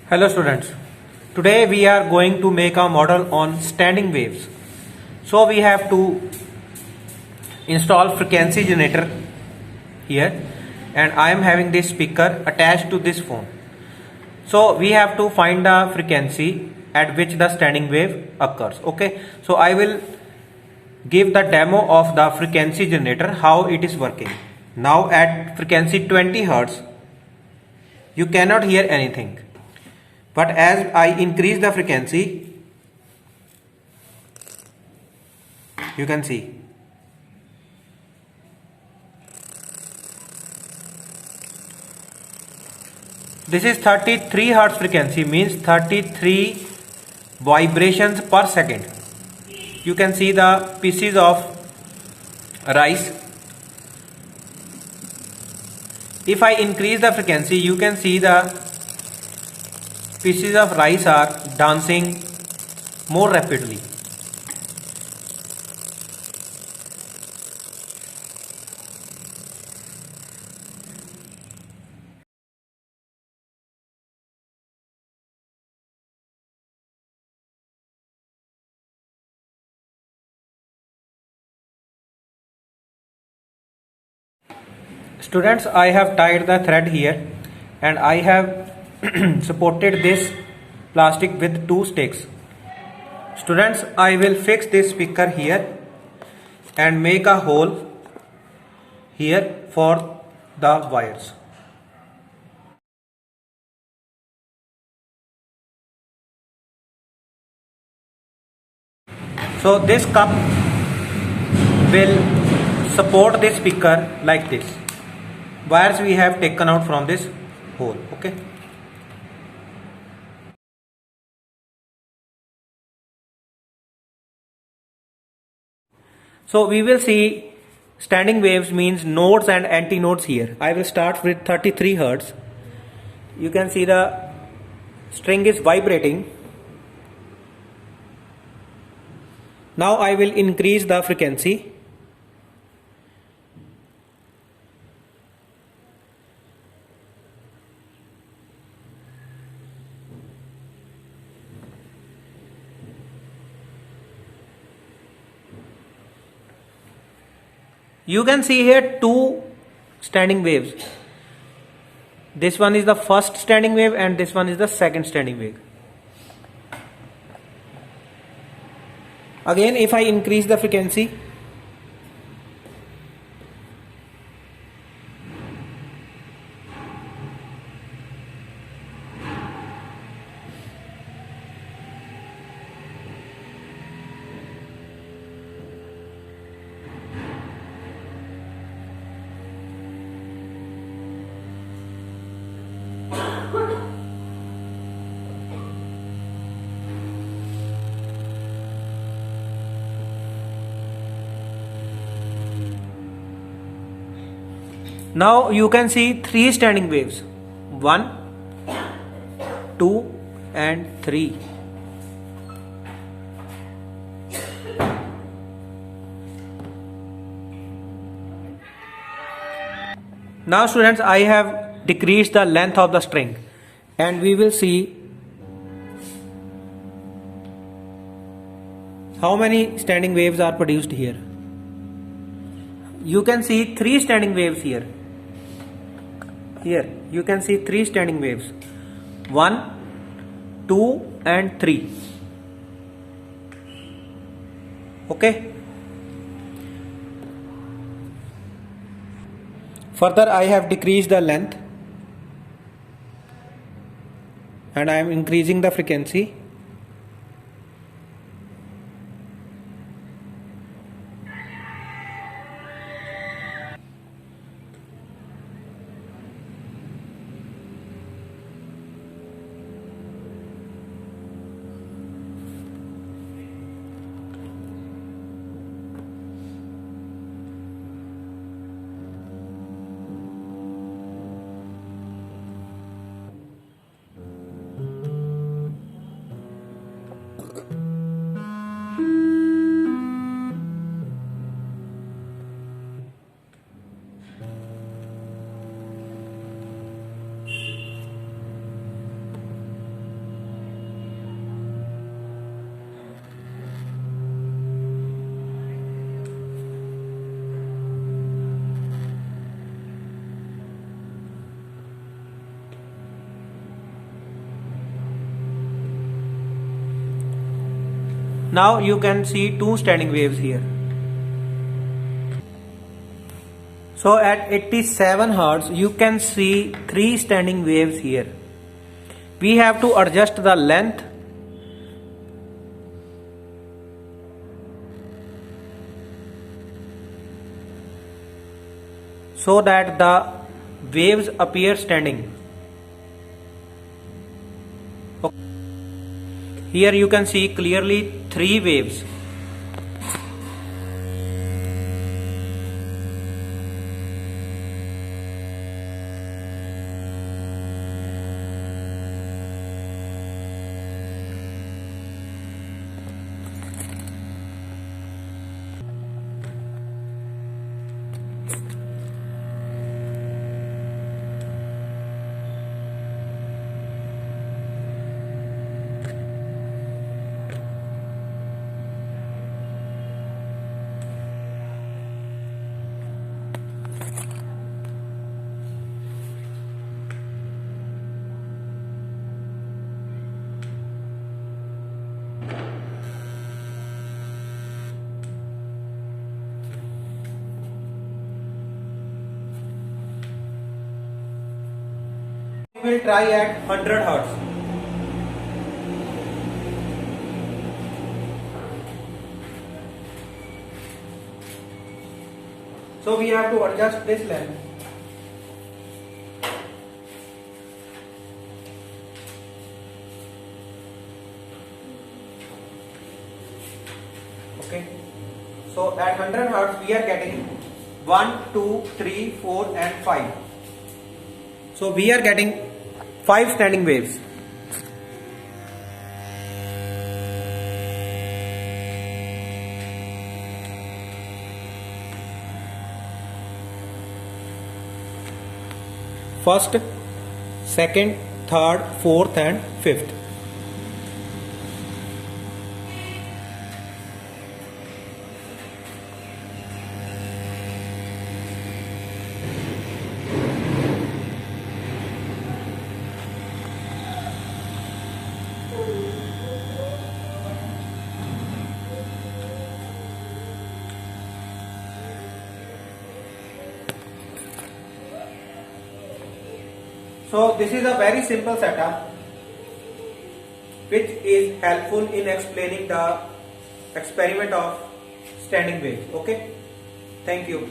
Hello students, today we are going to make a model on standing waves. So we have to install frequency generator here, and I am having this speaker attached to this phone. So we have to find the frequency at which the standing wave occurs. Okay, so I will give the demo of the frequency generator, how it is working. Now at frequency 20 Hz you cannot hear anything. But as I increase the frequency, you can see. This is 33 Hz frequency, means 33 vibrations per second. You can see the pieces of rice. If I increase the frequency, you can see the pieces of rice are dancing more rapidly. Students, I have tied the thread here and I have supported this plastic with two sticks. Students, I will fix this speaker here and make a hole here for the wires. So this cup will support this speaker like this. Wires we have taken out from this hole. Okay. So we will see standing waves means nodes and antinodes here. I will start with 33 Hz. You can see the string is vibrating. Now I will increase the frequency. You can see here two standing waves. This one is the first standing wave and this one is the second standing wave. Again, if I increase the frequency, now you can see three standing waves, 1, 2 and 3. Now students, I have decreased the length of the string and we will see how many standing waves are produced here. You can see three standing waves here. Here you can see three standing waves, 1, 2 and 3. Okay. Further, I have decreased the length and I am increasing the frequency. Now you can see two standing waves here. So at 87 Hz you can see three standing waves here. We have to adjust the length so that the waves appear standing. Here you can see clearly three waves. We will try at 100 Hz. So we have to adjust this length. Okay. So at 100 Hz we are getting 1, 2, 3, 4 and 5. So we are getting 5 standing waves. First, second, third, fourth and fifth. So this is a very simple setup which is helpful in explaining the experiment of standing waves. Okay, thank you.